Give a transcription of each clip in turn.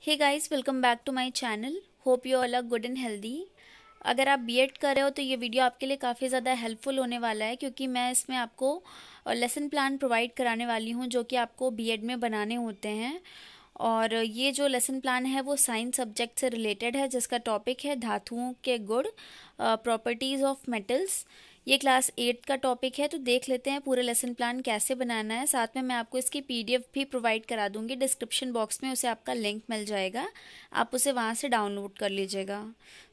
Hey guys, welcome back to my channel. Hope you all are good and healthy. अगर आप BEd कर रहे हो तो ये वीडियो आपके लिए काफ़ी ज़्यादा हेल्पफुल होने वाला है, क्योंकि मैं इसमें आपको लेसन प्लान प्रोवाइड कराने वाली हूँ जो कि आपको बीएड में बनाने होते हैं। और ये जो लेसन प्लान है वो साइंस सब्जेक्ट से रिलेटेड है, जिसका टॉपिक है धातुओं के गुण, प्रॉपर्टीज़ ऑफ मेटल्स। ये क्लास 8 का टॉपिक है। तो देख लेते हैं पूरे लेसन प्लान कैसे बनाना है। साथ में मैं आपको इसकी पीडीएफ भी प्रोवाइड करा दूंगी, डिस्क्रिप्शन बॉक्स में उसे आपका लिंक मिल जाएगा, आप उसे वहाँ से डाउनलोड कर लीजिएगा।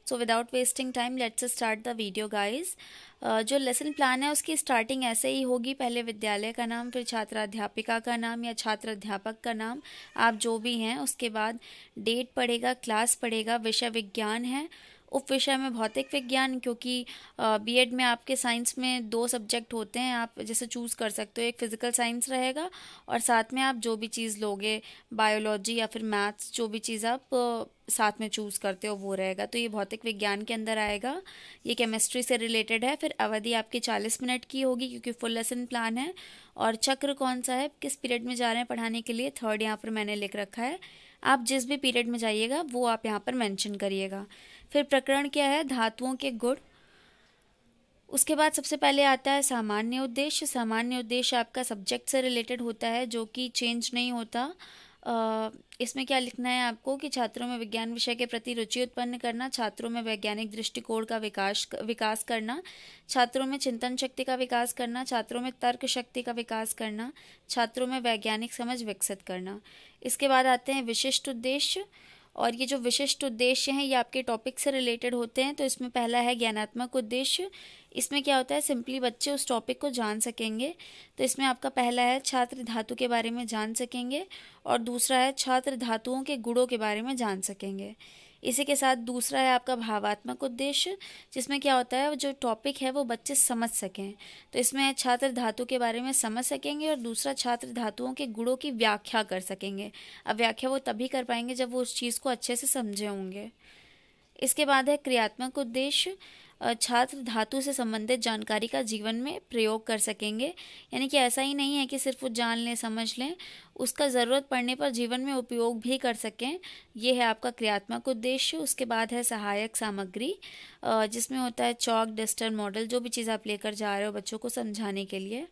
So without wasting time let's start the video guys. जो लेसन प्लान है उसकी स्टार्टिंग ऐसे ही होगी, पहले विद्यालय का नाम, फिर छात्र अध्यापिका का नाम या छात्र अध्यापक का नाम, आप जो भी हैं। उसके बाद डेट पड़ेगा, क्लास पड़ेगा, विषय विज्ञान है, उप विषय में भौतिक विज्ञान, क्योंकि बीएड में आपके साइंस में 2 सब्जेक्ट होते हैं, आप जैसे चूज़ कर सकते हो। एक फिजिकल साइंस रहेगा और साथ में आप जो भी चीज़ लोगे, बायोलॉजी या फिर मैथ्स, जो भी चीज़ आप साथ में चूज़ करते हो वो रहेगा। तो ये भौतिक विज्ञान के अंदर आएगा। ये केमिस्ट्री से रिलेटेड है। फिर अवधि आपकी 40 मिनट की होगी, क्योंकि फुल लेसन प्लान है। और चक्र कौन सा है, किस पीरियड में जा रहे हैं पढ़ाने के लिए, 3rd यहाँ पर मैंने लिख रखा है। आप जिस भी पीरियड में जाइएगा वो आप यहाँ पर मेंशन करिएगा। फिर प्रकरण क्या है, धातुओं के गुण। उसके बाद सबसे पहले आता है सामान्य उद्देश्य। सामान्य उद्देश्य आपका सब्जेक्ट से रिलेटेड होता है, जो कि चेंज नहीं होता। इसमें क्या लिखना है आपको कि छात्रों में विज्ञान विषय के प्रति रुचि उत्पन्न करना, छात्रों में वैज्ञानिक दृष्टिकोण का विकास करना, छात्रों में चिंतन शक्ति का विकास करना, छात्रों में तर्क शक्ति का विकास करना, छात्रों में वैज्ञानिक समझ विकसित करना। इसके बाद आते हैं विशिष्ट उद्देश्य। और ये जो विशिष्ट उद्देश्य हैं ये आपके टॉपिक से रिलेटेड होते हैं। तो इसमें पहला है ज्ञानात्मक उद्देश्य। इसमें क्या होता है, सिंपली बच्चे उस टॉपिक को जान सकेंगे। तो इसमें आपका पहला है छात्र धातु के बारे में जान सकेंगे, और दूसरा है छात्र धातुओं के गुणों के बारे में जान सकेंगे। इसी के साथ दूसरा है आपका भावात्मक उद्देश्य, जिसमें क्या होता है, जो टॉपिक है वो बच्चे समझ सकें। तो इसमें छात्र धातु के बारे में समझ सकेंगे, और दूसरा छात्र धातुओं के गुणों की व्याख्या कर सकेंगे। अब व्याख्या वो तभी कर पाएंगे जब वो उस चीज़ को अच्छे से समझे होंगे। इसके बाद है क्रियात्मक उद्देश्य। छात्र धातु से संबंधित जानकारी का जीवन में प्रयोग कर सकेंगे। यानी कि ऐसा ही नहीं है कि सिर्फ वो जान लें, समझ लें, उसका ज़रूरत पड़ने पर जीवन में उपयोग भी कर सकें। ये है आपका क्रियात्मक उद्देश्य। उसके बाद है सहायक सामग्री, जिसमें होता है चॉक, डस्टर, मॉडल, जो भी चीज़ आप लेकर जा रहे हो बच्चों को समझाने के लिए।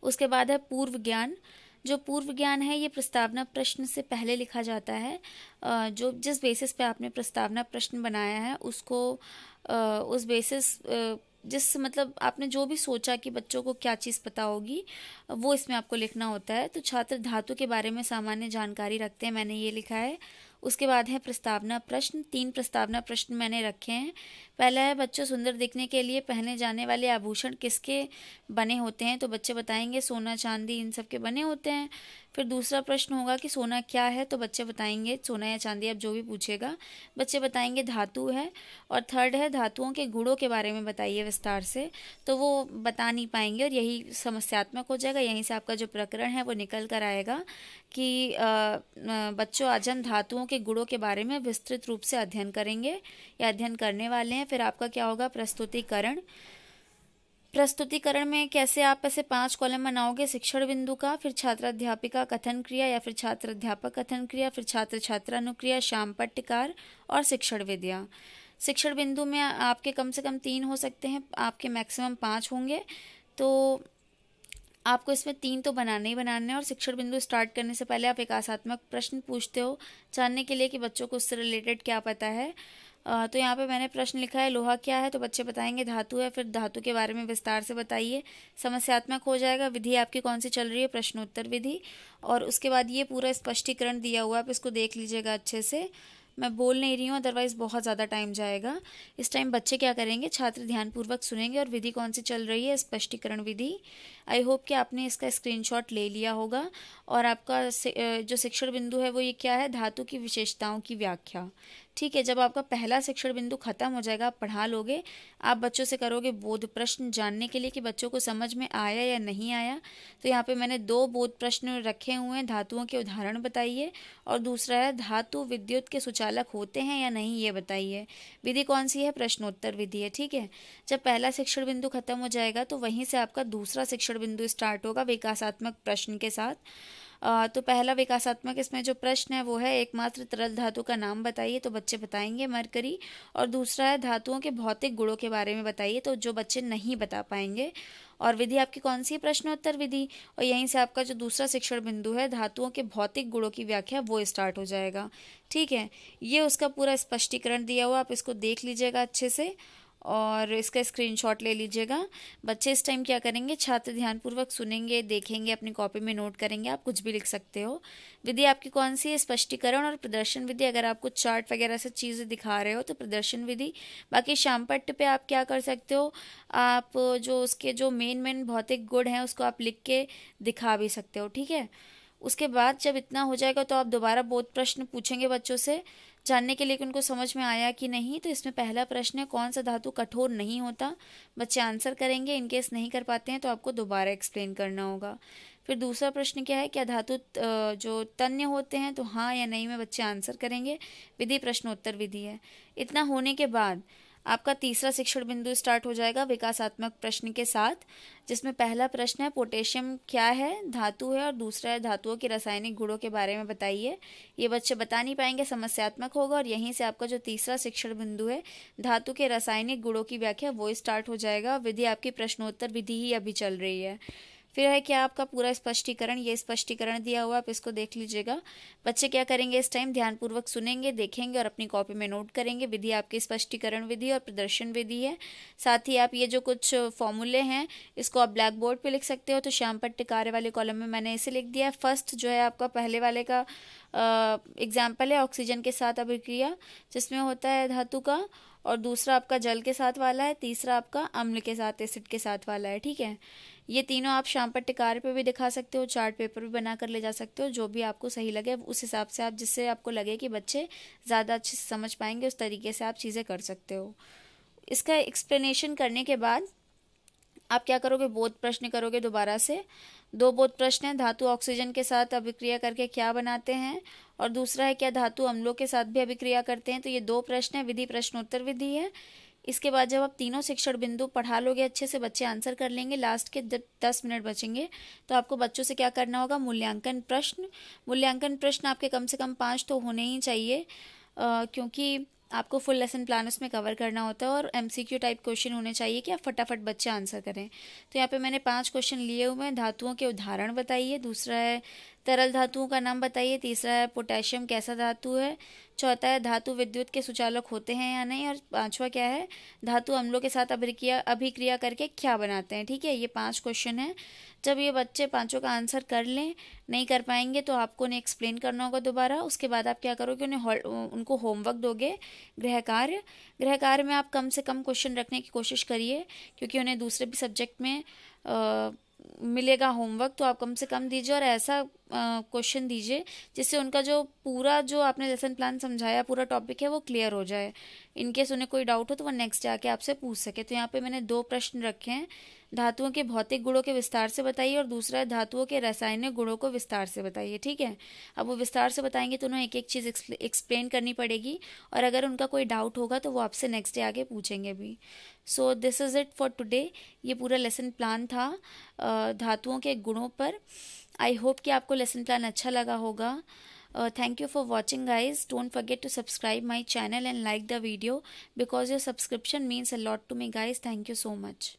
उसके बाद है पूर्व ज्ञान। जो पूर्व ज्ञान है ये प्रस्तावना प्रश्न से पहले लिखा जाता है। जो जिस बेसिस पे आपने प्रस्तावना प्रश्न बनाया है उसको उस बेसिस जिस मतलब आपने जो भी सोचा कि बच्चों को क्या चीज़ पता होगी वो इसमें आपको लिखना होता है। तो छात्र धातु के बारे में सामान्य जानकारी रखते हैं, मैंने ये लिखा है। उसके बाद है प्रस्तावना प्रश्न। 3 प्रस्तावना प्रश्न मैंने रखे हैं। पहला है बच्चों सुंदर दिखने के लिए पहने जाने वाले आभूषण किसके बने होते हैं। तो बच्चे बताएंगे सोना, चांदी, इन सब के बने होते हैं। फिर दूसरा प्रश्न होगा कि सोना क्या है, तो बच्चे बताएंगे सोना या चांदी, अब जो भी पूछेगा बच्चे बताएंगे धातु है। और थर्ड है धातुओं के गुणों के बारे में बताइए विस्तार से, तो वो बता नहीं पाएंगे और यही समस्यात्मक हो जाएगा। यहीं से आपका जो प्रकरण है वो निकल कर आएगा कि बच्चों आज हम धातुओं के गुणों के बारे में विस्तृत रूप से अध्ययन करेंगे या अध्ययन करने वाले हैं। फिर आपका क्या होगा, प्रस्तुतिकरण। प्रस्तुतिकरण में कैसे आप ऐसे 5 कॉलम बनाओगे शिक्षण बिंदु का, फिर छात्र अध्यापिका कथन क्रिया या फिर छात्र अध्यापक कथन क्रिया, फिर छात्र छात्रानुक्रिया, श्याम पट्टिकार और शिक्षण विद्या। शिक्षण बिंदु में आपके कम से कम 3 हो सकते हैं, आपके मैक्सिमम 5 होंगे। तो आपको इसमें 3 तो बनाने ही बनाने हैं। और शिक्षण बिंदु स्टार्ट करने से पहले आप विकासात्मक प्रश्न पूछते हो जानने के लिए कि बच्चों को उससे रिलेटेड क्या पता है। तो यहाँ पे मैंने प्रश्न लिखा है लोहा क्या है, तो बच्चे बताएंगे धातु है। फिर धातु के बारे में विस्तार से बताइए, समस्यात्मक हो जाएगा। विधि आपकी कौन सी चल रही है, प्रश्नोत्तर विधि। और उसके बाद ये पूरा स्पष्टीकरण दिया हुआ है, आप इसको देख लीजिएगा अच्छे से। मैं बोल नहीं रही हूँ, अदरवाइज बहुत ज़्यादा टाइम जाएगा। इस टाइम बच्चे क्या करेंगे, छात्र ध्यानपूर्वक सुनेंगे और विधि कौन सी चल रही है, स्पष्टीकरण विधि। आई होप कि आपने इसका स्क्रीनशॉट ले लिया होगा। और आपका जो शिक्षण बिंदु है वो ये क्या है, धातु की विशेषताओं की व्याख्या। ठीक है, जब आपका पहला शिक्षण बिंदु खत्म हो जाएगा, आप पढ़ा लोगे, आप बच्चों से करोगे बोध प्रश्न जानने के लिए कि बच्चों को समझ में आया या नहीं आया। तो यहाँ पे मैंने 2 बोध प्रश्न रखे हुए हैं, धातुओं के उदाहरण बताइए, और दूसरा है धातु विद्युत के सुचालक होते हैं या नहीं ये बताइए। विधि कौन सी है, प्रश्नोत्तर विधि है। ठीक है, जब पहला शिक्षण बिंदु खत्म हो जाएगा तो वहीं से आपका दूसरा शिक्षण बिंदु स्टार्ट होगा विकासात्मक प्रश्न के साथ। तो पहला विकासात्मक इसमें जो प्रश्न है वो है एकमात्र तरल धातु का नाम बताइए, तो बच्चे बताएंगे मरकरी। और दूसरा है धातुओं के भौतिक गुणों के बारे में बताइए, तो जो बच्चे नहीं बता पाएंगे। और विधि आपकी कौन सी है? प्रश्नोत्तर विधि। और यहीं से आपका जो दूसरा शिक्षण बिंदु है धातुओं के भौतिक गुणों की व्याख्या वो स्टार्ट हो जाएगा। ठीक है, ये उसका पूरा स्पष्टीकरण दिया हुआ, आप इसको देख लीजिएगा अच्छे से और इसका स्क्रीनशॉट ले लीजिएगा। बच्चे इस टाइम क्या करेंगे, छात्र ध्यानपूर्वक सुनेंगे, देखेंगे, अपनी कॉपी में नोट करेंगे, आप कुछ भी लिख सकते हो। विधि आपकी कौन सी है? स्पष्टीकरण और प्रदर्शन विधि। अगर आप कुछ चार्ट वगैरह से चीज़ें दिखा रहे हो तो प्रदर्शन विधि। बाकी श्यामपट्ट पे आप क्या कर सकते हो, आप जो उसके जो मेन भौतिक गुण हैं उसको आप लिख के दिखा भी सकते हो। ठीक है, उसके बाद जब इतना हो जाएगा तो आप दोबारा बोध प्रश्न पूछेंगे बच्चों से जानने के लिए कि उनको समझ में आया कि नहीं। तो इसमें पहला प्रश्न है कौन सा धातु कठोर नहीं होता, बच्चे आंसर करेंगे। इनकेस नहीं कर पाते हैं तो आपको दोबारा एक्सप्लेन करना होगा। फिर दूसरा प्रश्न क्या है, क्या धातु जो तन्य होते हैं, तो हाँ या नहीं में बच्चे आंसर करेंगे। विधि प्रश्नोत्तर विधि है। इतना होने के बाद आपका तीसरा शिक्षण बिंदु स्टार्ट हो जाएगा विकासात्मक प्रश्न के साथ, जिसमें पहला प्रश्न है पोटेशियम क्या है, धातु है, और दूसरा है धातुओं के रासायनिक गुणों के बारे में बताइए। ये बच्चे बता नहीं पाएंगे, समस्यात्मक होगा। और यहीं से आपका जो तीसरा शिक्षण बिंदु है धातु के रासायनिक गुणों की व्याख्या वो स्टार्ट हो जाएगा। विधि आपकी प्रश्नोत्तर विधि ही अभी चल रही है। फिर है क्या आपका पूरा स्पष्टीकरण, ये स्पष्टीकरण दिया हुआ, आप इसको देख लीजिएगा। बच्चे क्या करेंगे, इस टाइम ध्यानपूर्वक सुनेंगे, देखेंगे और अपनी कॉपी में नोट करेंगे। विधि आपकी स्पष्टीकरण विधि और प्रदर्शन विधि है। साथ ही आप ये जो कुछ फॉर्मूले हैं इसको आप ब्लैक बोर्ड पे लिख सकते हो। तो श्यामपट्ट कार्य वाले कॉलम में मैंने इसे लिख दिया। फर्स्ट जो है आपका पहले वाले का एग्जाम्पल है ऑक्सीजन के साथ अभिक्रिया जिसमें होता है धातु का, और दूसरा आपका जल के साथ वाला है, तीसरा आपका अम्ल के साथ एसिड के साथ वाला है। ठीक है, ये तीनों आप श्यामपट्ट कार्य पे भी दिखा सकते हो, चार्ट पेपर भी बना कर ले जा सकते हो, जो भी आपको सही लगे उस हिसाब से आप, जिससे आपको लगे कि बच्चे ज़्यादा अच्छे से समझ पाएंगे उस तरीके से आप चीज़ें कर सकते हो। इसका एक्सप्लेनेशन करने के बाद आप क्या करोगे, बोध प्रश्न करोगे दोबारा से। दो बोध प्रश्न है, धातु ऑक्सीजन के साथ अभिक्रिया करके क्या बनाते हैं, और दूसरा है क्या धातु अम्लों के साथ भी अभिक्रिया करते हैं। तो ये दो प्रश्न है, विधि प्रश्नोत्तर विधि है। इसके बाद जब आप तीनों शिक्षण बिंदु पढ़ा लोगे अच्छे से, बच्चे आंसर कर लेंगे, लास्ट के जब 10 मिनट बचेंगे तो आपको बच्चों से क्या करना होगा, मूल्यांकन प्रश्न। मूल्यांकन प्रश्न आपके कम से कम 5 तो होने ही चाहिए, क्योंकि आपको फुल लेसन प्लान उसमें कवर करना होता है, और एमसीक्यू टाइप क्वेश्चन होने चाहिए कि आप फटाफट बच्चे आंसर करें। तो यहाँ पे मैंने 5 क्वेश्चन लिए हुए हैं। धातुओं के उदाहरण बताइए, दूसरा है तरल धातुओं का नाम बताइए, तीसरा है पोटेशियम कैसा धातु है, चौथा है धातु विद्युत के सुचालक होते हैं या नहीं, और पांचवा क्या है धातु अम्लों के साथ अभिक्रिया करके क्या बनाते हैं। ठीक है, ये 5 क्वेश्चन है। जब ये बच्चे पांचों का आंसर कर लें, नहीं कर पाएंगे तो आपको उन्हें एक्सप्लेन करना होगा दोबारा। उसके बाद आप क्या करोगे, उनको होमवर्क दोगे, गृह कार्य में आप कम से कम क्वेश्चन रखने की कोशिश करिए, क्योंकि उन्हें दूसरे भी सब्जेक्ट में मिलेगा होमवर्क, तो आप कम से कम दीजिए और ऐसा क्वेश्चन दीजिए जिससे उनका जो पूरा जो आपने लेसन प्लान समझाया पूरा टॉपिक है वो क्लियर हो जाए। इनकेस उन्हें कोई डाउट हो तो वो नेक्स्ट डे आके आपसे पूछ सके। तो यहाँ पे मैंने 2 प्रश्न रखे हैं, धातुओं के भौतिक गुणों के विस्तार से बताइए, और दूसरा है धातुओं के रासायनिक गुणों को विस्तार से बताइए। ठीक है, अब वो विस्तार से बताएंगे तो उन्हें एक एक चीज़ एक्सप्लेन करनी पड़ेगी, और अगर उनका कोई डाउट होगा तो वो आपसे नेक्स्ट डे आगे पूछेंगे भी। So this is it for today. ये पूरा लेसन प्लान था धातुओं के गुणों पर। आई होप कि आपको लेसन प्लान अच्छा लगा होगा। Thank you for watching guys. Don't forget to subscribe my channel and like the video because your subscription means a lot to me guys. Thank you so much.